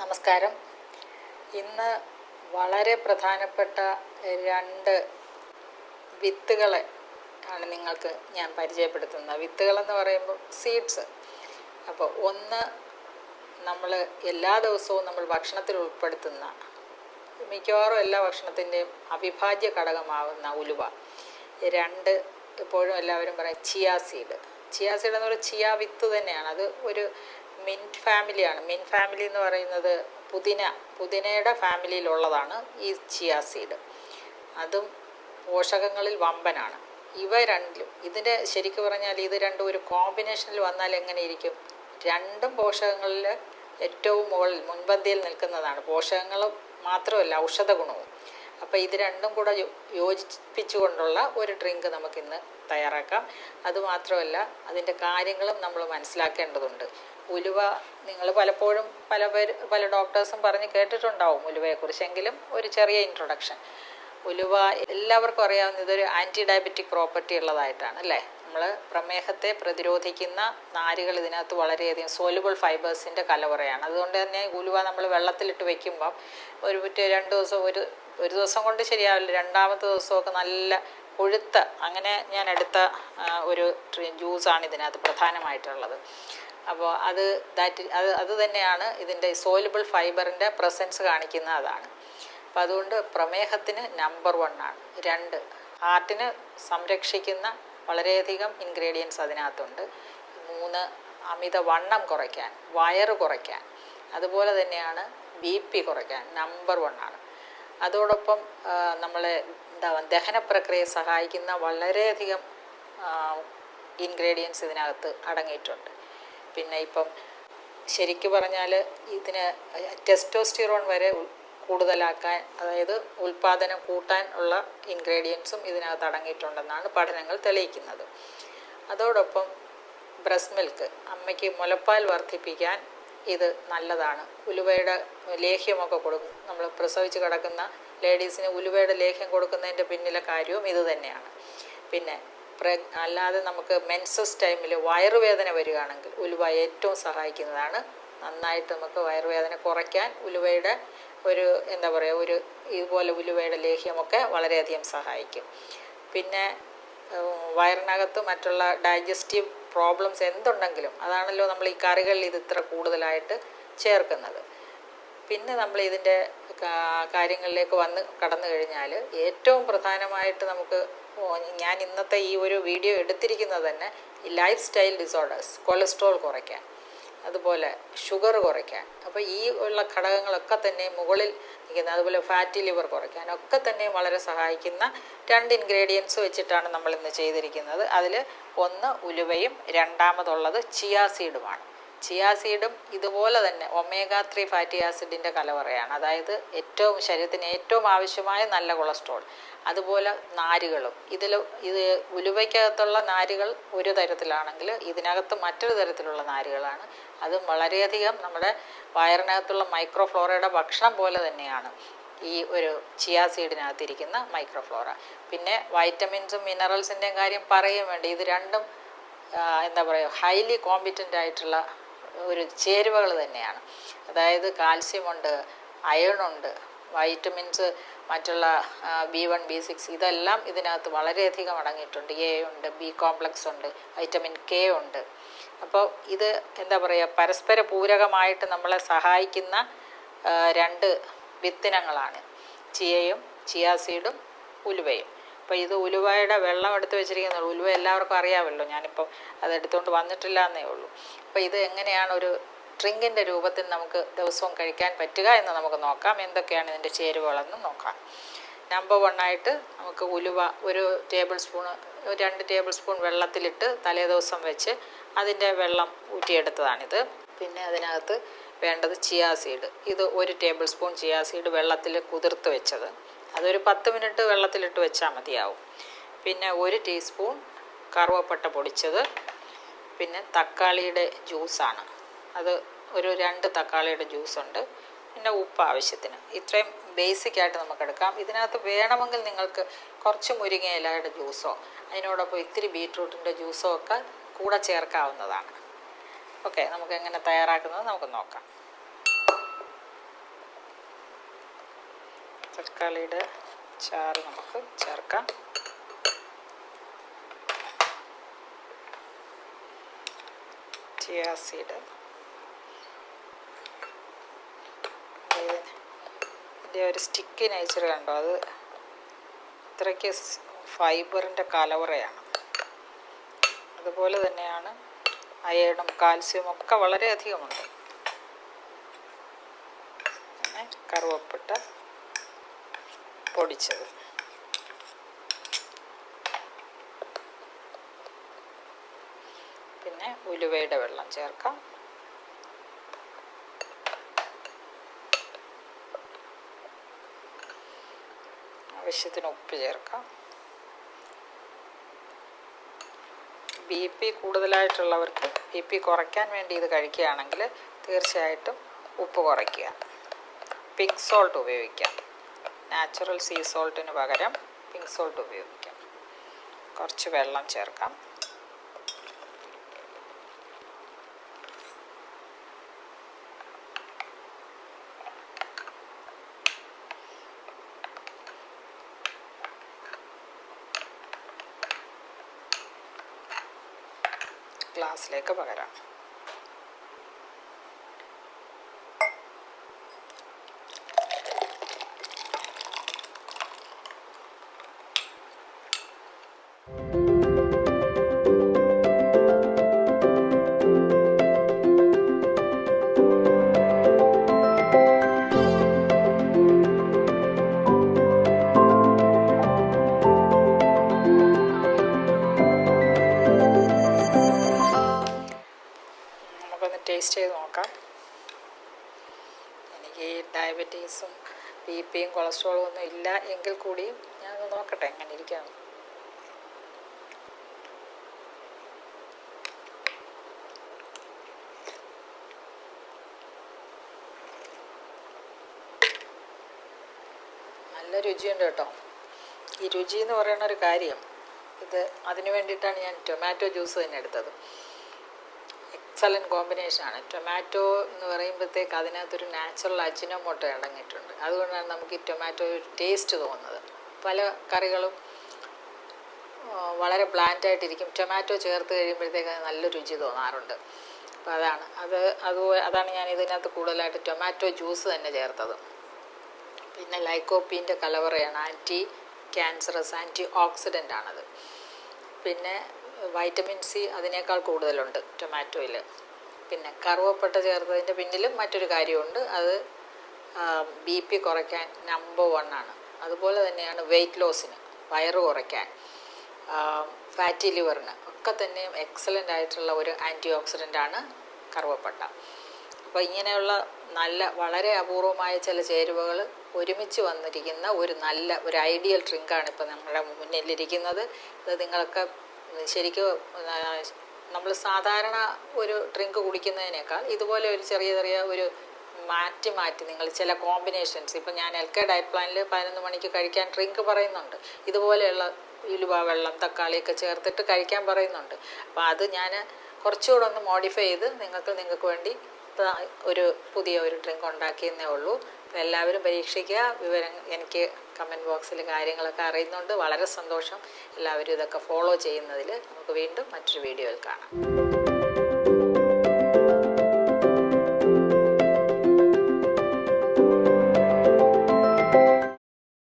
നമസ്കാരം. ഇന്ന് വളരെ പ്രധാനപ്പെട്ട 2 വിത്തുകളെ ആണ് നിങ്ങൾക്ക് ഞാൻ പരിചയപ്പെടുത്തുന്നത്. വിത്തുകളെന്ന് പറയുമ്പോൾ സീഡ്സ്. അപ്പോൾ ഒന്ന്, നമ്മൾ എല്ലാ ദിവസവും നമ്മൾ ഭക്ഷണത്തിൽ ഉൾപ്പെടുത്തുന്ന, മിക്കവാറും എല്ലാ ഭക്ഷണത്തിൻ്റെയും അവിഭാജ്യ ഘടകമാവുന്ന ഉലുവ. 2, എപ്പോഴും എല്ലാവരും പറയും ചിയാ സീഡ്. ചിയാ സീഡ് എന്ന് പറയുന്നത് ചിയ വിത്ത് തന്നെയാണ്. അത് ഒരു മിൻറ്റ് ഫാമിലിയാണ്. മിൻറ്റ് ഫാമിലി എന്ന് പറയുന്നത് പുതിനയുടെ ഫാമിലിയിലുള്ളതാണ് ഈ ചിയാ സീഡ്. അതും പോഷകങ്ങളിൽ വമ്പനാണ്. ഇവ രണ്ടിലും ഇതിൻ്റെ ശരിക്കും പറഞ്ഞാൽ ഇത് രണ്ടും ഒരു കോമ്പിനേഷനിൽ വന്നാൽ എങ്ങനെയിരിക്കും? രണ്ടും പോഷകങ്ങളിൽ ഏറ്റവും മുൻപന്തിയിൽ നിൽക്കുന്നതാണ്. പോഷകങ്ങൾ മാത്രമല്ല, ഔഷധ ഗുണവും. അപ്പോൾ ഇത് രണ്ടും കൂടെ യോജിപ്പിച്ചുകൊണ്ടുള്ള ഒരു ഡ്രിങ്ക് നമുക്കിന്ന് തയ്യാറാക്കാം. അതുമാത്രമല്ല, അതിൻ്റെ കാര്യങ്ങളും നമ്മൾ മനസ്സിലാക്കേണ്ടതുണ്ട്. ഉലുവ നിങ്ങൾ പലപ്പോഴും പല ഡോക്ടേഴ്സും പറഞ്ഞ് കേട്ടിട്ടുണ്ടാവും ഉലുവയെക്കുറിച്ചെങ്കിലും ഒരു ചെറിയ ഇൻട്രൊഡക്ഷൻ. ഉലുവ എല്ലാവർക്കും അറിയാവുന്ന ഇതൊരു ആൻറ്റി ഡയബറ്റിക് പ്രോപ്പർട്ടി ഉള്ളതായിട്ടാണ്, അല്ലേ? നമ്മൾ പ്രമേഹത്തെ പ്രതിരോധിക്കുന്ന നാരുകൾ ഇതിനകത്ത് വളരെയധികം സോലുബിൾ ഫൈബേഴ്സിൻ്റെ കലവറയാണ്. അതുകൊണ്ട് തന്നെ ഉലുവ നമ്മൾ വെള്ളത്തിലിട്ട് വെക്കുമ്പം ഒരു 2 ദിവസം, ഒരു ദിവസം കൊണ്ട് ശരിയാവില്ല, 2ാമത്തെ ദിവസമൊക്കെ നല്ല കൊഴുത്ത, അങ്ങനെ ഞാൻ എടുത്ത ഒരു ജ്യൂസാണ് ഇതിനകത്ത് പ്രധാനമായിട്ടുള്ളത്. അപ്പോൾ അത് തന്നെയാണ് ഇതിൻ്റെ സോലുബിൾ ഫൈബറിൻ്റെ പ്രസൻസ് കാണിക്കുന്ന അതാണ്. അപ്പം അതുകൊണ്ട് പ്രമേഹത്തിന് നമ്പർ 1 ആണ്. 2, ഹാർട്ടിന് സംരക്ഷിക്കുന്ന വളരെയധികം ഇൻഗ്രീഡിയൻസ് അതിനകത്തുണ്ട്. 3, അമിതവണ്ണം കുറയ്ക്കാൻ, വയറ് കുറയ്ക്കാൻ, അതുപോലെ തന്നെയാണ് BP കുറയ്ക്കാൻ നമ്പർ 1 ആണ്. അതോടൊപ്പം നമ്മളെ ദഹന പ്രക്രിയയെ സഹായിക്കുന്ന വളരെയധികം ഇൻഗ്രീഡിയൻസ് ഇതിനകത്ത് അടങ്ങിയിട്ടുണ്ട്. പിന്നെ ഇപ്പം ശരിക്കും പറഞ്ഞാൽ ഇതിന് ടെസ്റ്റോസ്റ്റിറോൺ വരെ കൂടുതലാക്കാൻ, അതായത് ഉൽപ്പാദനം കൂട്ടാൻ ഉള്ള ഇൻഗ്രീഡിയൻസും ഇതിനകത്ത് അടങ്ങിയിട്ടുണ്ടെന്നാണ് പഠനങ്ങൾ തെളിയിക്കുന്നത്. അതോടൊപ്പം ബ്രസ്റ്റ് മിൽക്ക്, അമ്മയ്ക്ക് മുലപ്പാൽ വർദ്ധിപ്പിക്കാൻ ഇത് നല്ലതാണ്. ഉലുവയുടെ ലേഹ്യമൊക്കെ കൊടുക്കും. നമ്മൾ പ്രസവിച്ച് കിടക്കുന്ന ലേഡീസിന് ഉലുവയുടെ ലേഹ്യം കൊടുക്കുന്നതിൻ്റെ പിന്നിലെ കാര്യവും ഇത് തന്നെയാണ്. പിന്നെ അല്ലാതെ നമുക്ക് മെൻസസ് ടൈമിൽ വയറുവേദന വരികയാണെങ്കിൽ ഉലുവ ഏറ്റവും സഹായിക്കുന്നതാണ്. നന്നായിട്ട് നമുക്ക് വയറുവേദന കുറയ്ക്കാൻ ഉലുവയുടെ ഒരു ഇതുപോലെ ഉലുവയുടെ ലേഹ്യമൊക്കെ വളരെയധികം സഹായിക്കും. പിന്നെ വയറിനകത്ത് മറ്റുള്ള ഡൈജസ്റ്റീവ് പ്രോബ്ലംസ് എന്തുണ്ടെങ്കിലും, അതാണല്ലോ നമ്മൾ ഈ കറികളിൽ ഇത് ഇത്ര കൂടുതലായിട്ട് ചേർക്കുന്നത്. പിന്നെ നമ്മൾ ഇതിൻ്റെ കാര്യങ്ങളിലേക്ക് കടന്നു കഴിഞ്ഞാൽ ഏറ്റവും പ്രധാനമായിട്ട് നമുക്ക്, ഞാൻ ഇന്നത്തെ ഈ ഒരു വീഡിയോ എടുത്തിരിക്കുന്നത് തന്നെ ഈ ലൈഫ് സ്റ്റൈൽ ഡിസോർഡേഴ്സ്, കൊളസ്ട്രോൾ കുറയ്ക്കാൻ, അതുപോലെ ഷുഗർ കുറയ്ക്കാൻ. അപ്പോൾ ഈ ഉള്ള ഘടകങ്ങളൊക്കെ തന്നെ മുകളിൽ നിൽക്കുന്ന, അതുപോലെ ഫാറ്റി ലിവർ കുറയ്ക്കാനൊക്കെ തന്നെ വളരെ സഹായിക്കുന്ന 2 ഇൻഗ്രീഡിയൻസ് വെച്ചിട്ടാണ് നമ്മളിന്ന് ചെയ്തിരിക്കുന്നത്. അതിൽ ഒന്ന് ഉലുവയും, 2ാമതുള്ളത് ചിയാ സീഡുമാണ്. ചിയാ സീഡും ഇതുപോലെ തന്നെ ഒമേഗ-3 ഫാറ്റി ആസിഡിൻ്റെ കലവറയാണ്. അതായത് ശരീരത്തിന് ഏറ്റവും ആവശ്യമായ നല്ല കൊളസ്ട്രോൾ. അതുപോലെ നാരുകളും. ഇത് ഉലുവയ്ക്കകത്തുള്ള നാരുകൾ ഒരു തരത്തിലാണെങ്കിൽ ഇതിനകത്ത് മറ്റൊരു തരത്തിലുള്ള നാരുകളാണ്. അതും വളരെയധികം നമ്മുടെ വയറിനകത്തുള്ള മൈക്രോഫ്ലോറയുടെ ഭക്ഷണം പോലെ തന്നെയാണ് ഈ ഒരു ചിയാ സീഡിനകത്തിരിക്കുന്ന മൈക്രോഫ്ലോറ. പിന്നെ വൈറ്റമിൻസും മിനറൽസിൻ്റെയും കാര്യം പറയുകയും വേണ്ട. ഇത് രണ്ടും ഹൈലി കോമ്പിറ്റൻ്റ് ആയിട്ടുള്ള ഒരു ചേരുവകൾ തന്നെയാണ്. അതായത് കാൽസ്യമുണ്ട്, അയണുണ്ട്, വൈറ്റമിൻസ്, മറ്റുള്ള B1, B6 ഇതെല്ലാം ഇതിനകത്ത് വളരെയധികം അടങ്ങിയിട്ടുണ്ട്. A ഉണ്ട്, B കോംപ്ലക്സ് ഉണ്ട്, വൈറ്റമിൻ K ഉണ്ട്. അപ്പോൾ ഇത് പരസ്പര പൂരകമായിട്ട് നമ്മളെ സഹായിക്കുന്ന 2 വിത്തിനങ്ങളാണ് ചിയയും, ചിയാ സീഡും, ഉലുവയും. അപ്പോൾ ഇത് ഉലുവയുടെ വെള്ളം എടുത്ത് വെച്ചിരിക്കുന്നത്. ഉലുവ എല്ലാവർക്കും അറിയാമല്ലോ, ഞാനിപ്പം അതെടുത്തുകൊണ്ട് വന്നിട്ടില്ല എന്നേ ഉള്ളൂ. അപ്പോൾ ഇത് എങ്ങനെയാണ് ഒരു ഡ്രിങ്കിൻ്റെ രൂപത്തിൽ നമുക്ക് ദിവസവും കഴിക്കാൻ പറ്റുക എന്ന് നമുക്ക് നോക്കാം. എന്തൊക്കെയാണ് ഇതിൻ്റെ ചേരുവകളെന്ന് നോക്കാം. നമ്പർ 1 ആയിട്ട് നമുക്ക് ഉലുവ 2 ടേബിൾ സ്പൂൺ വെള്ളത്തിലിട്ട് തലേദിവസം വെച്ച് അതിൻ്റെ വെള്ളം ഊറ്റിയെടുത്തതാണിത്. പിന്നെ അതിനകത്ത് വേണ്ടത് ചിയാ സീഡ്. ഇത് 1 ടേബിൾ സ്പൂൺ ചിയാ സീഡ് വെള്ളത്തിൽ കുതിർത്ത് വെച്ചത്. അതൊരു 10 മിനിറ്റ് വെള്ളത്തിലിട്ട് വെച്ചാൽ മതിയാവും. പിന്നെ 1 ടീസ്പൂൺ കറുവപ്പട്ട പൊടിച്ചത്. പിന്നെ തക്കാളിയുടെ ജ്യൂസാണ്. അത് ഒരു 2 തക്കാളിയുടെ ജ്യൂസുണ്ട്. പിന്നെ ഉപ്പ് ആവശ്യത്തിന്. ഇത്രയും ബേസിക്കായിട്ട് നമുക്കെടുക്കാം. ഇതിനകത്ത് വേണമെങ്കിൽ നിങ്ങൾക്ക് കുറച്ച് മുരിങ്ങയിലയുടെ ജ്യൂസോ അതിനോടൊപ്പം ഇത്തിരി ബീട്രൂട്ടിൻ്റെ ജ്യൂസോ ഒക്കെ കൂടെ ചേർക്കാവുന്നതാണ്. ഓക്കെ, നമുക്ക് എങ്ങനെ തയ്യാറാക്കുന്നത് നമുക്ക് നോക്കാം. തക്കാളിയുടെ ചാറ് നമുക്ക് ചേർക്കാം. ചിയ സീഡ്, ഇതിൻ്റെ ഒരു സ്റ്റിക്കി നേച്ചർ കണ്ടോ, അത് ഇത്രയ്ക്ക് ഫൈബറിൻ്റെ കലവറയാണ്. അതുപോലെ തന്നെയാണ് അയണും കാൽസ്യവും ഒക്കെ വളരെയധികമുണ്ട്. പിന്നെ കറുവപ്പട്ട പൊടിച്ചത്, പിന്നെ ഉലുവയുടെ വെള്ളം ചേർക്കാം. ആവശ്യത്തിന് ഉപ്പ് ചേർക്കാം. BP കൂടുതലായിട്ടുള്ളവർക്ക് BP കുറയ്ക്കാൻ വേണ്ടി ഇത് കഴിക്കുകയാണെങ്കിൽ തീർച്ചയായിട്ടും ഉപ്പ് കുറയ്ക്കുക. പിങ്ക് സോൾട്ട് ഉപയോഗിക്കാം. നാച്ചുറൽ സീ സോൾട്ടിന് പകരം പിങ്ക് സോൾട്ട് ഉപയോഗിക്കാം. കുറച്ച് വെള്ളം ചേർക്കാം. ഗ്ലാസ്സിലേക്ക് പകരാം. ടേസ്റ്റ് ചെയ്ത് നോക്കാം. എനിക്ക് ഡയബറ്റീസും BPയും കൊളസ്ട്രോളും ഒന്നും ഇല്ല എങ്കിൽ കൂടിയും ഞാനൊന്ന് നോക്കട്ടെ എങ്ങനെ ഇരിക്കാം. നല്ല രുചിയുണ്ട് കേട്ടോ. ഈ രുചി എന്ന് പറയുന്ന ഒരു കാര്യം, ഇത് അതിന് വേണ്ടിയിട്ടാണ് ഞാൻ ടൊമാറ്റോ ജ്യൂസ് തന്നെ എടുത്തത്. എക്സലൻറ്റ് കോമ്പിനേഷനാണ്. ടൊമാറ്റോ എന്ന് പറയുമ്പോഴത്തേക്ക് അതിനകത്തൊരു നാച്ചുറൽ അജിനോമോട്ടോ അടങ്ങിയിട്ടുണ്ട്. അതുകൊണ്ടാണ് നമുക്ക് ഈ ടൊമാറ്റോ ഒരു ടേസ്റ്റ് തോന്നുന്നത്. പല കറികളും വളരെ ബ്ലാൻഡായിട്ടിരിക്കും, ടൊമാറ്റോ ചേർത്ത് കഴിയുമ്പോഴത്തേക്ക് അത് നല്ല രുചി തോന്നാറുണ്ട്. അപ്പോൾ അതാണ് ഞാൻ ഇതിനകത്ത് കൂടുതലായിട്ട് ടൊമാറ്റോ ജ്യൂസ് തന്നെ ചേർത്തത്. പിന്നെ ലൈക്കോപ്പീൻ്റെ കലവറയാണ്, ആൻറ്റി ക്യാൻസറസ് ആൻറ്റി ഓക്സിഡൻ്റ് ആണത്. പിന്നെ വൈറ്റമിൻ C അതിനേക്കാൾ കൂടുതലുണ്ട് ടൊമാറ്റോയിൽ. പിന്നെ കറുവപ്പട്ട ചേർത്തതിൻ്റെ പിന്നിലും മറ്റൊരു കാര്യമുണ്ട്, അത് BP കുറയ്ക്കാൻ നമ്പർ 1 ആണ്. അതുപോലെ തന്നെയാണ് വെയ്റ്റ് ലോസിന്, വയറ് കുറയ്ക്കാൻ, ഫാറ്റി ലിവറിന് ഒക്കെ തന്നെയും എക്സലൻ്റ് ആയിട്ടുള്ള ഒരു ആൻറ്റി ഓക്സിഡൻ്റാണ് കറുവപ്പട്ട. അപ്പോൾ ഇങ്ങനെയുള്ള വളരെ അപൂർവമായ ചില ചേരുവകൾ ഒരുമിച്ച് വന്നിരിക്കുന്ന ഒരു ഐഡിയൽ ഡ്രിങ്കാണ് ഇപ്പോൾ നമ്മുടെ മുന്നിലിരിക്കുന്നത്. ഇത് നിങ്ങൾക്ക് ശരിക്കും നമ്മൾ സാധാരണ ഒരു ഡ്രിങ്ക് കുടിക്കുന്നതിനേക്കാൾ ഇതുപോലെ ഒരു ചെറിയ ഒരു മാറ്റി നിങ്ങൾ ചില കോമ്പിനേഷൻസ്, ഇപ്പം ഞാൻ LK ഡയറ്റ് പ്ലാനിൽ 11 മണിക്ക് കഴിക്കാൻ ഡ്രിങ്ക് പറയുന്നുണ്ട്. ഇതുപോലെയുള്ള ഉലുവ വെള്ളം തക്കാളിയൊക്കെ ചേർത്തിട്ട് കഴിക്കാൻ പറയുന്നുണ്ട്. അപ്പോൾ അത് ഞാൻ കുറച്ചുകൂടെ ഒന്ന് മോഡിഫൈ ചെയ്ത് നിങ്ങൾക്ക് വേണ്ടി പുതിയ ഒരു ഡ്രിങ്ക് ഉണ്ടാക്കിയെന്നേ ഉള്ളൂ. അപ്പോൾ എല്ലാവരും പരീക്ഷിക്കുക. എനിക്ക് കമൻറ്റ് ബോക്സിൽ കാര്യങ്ങളൊക്കെ അറിയുന്നുണ്ട്. വളരെ സന്തോഷം എല്ലാവരും ഇതൊക്കെ ഫോളോ ചെയ്യുന്നതിൽ. നമുക്ക് വീണ്ടും മറ്റൊരു വീഡിയോയിൽ കാണാം.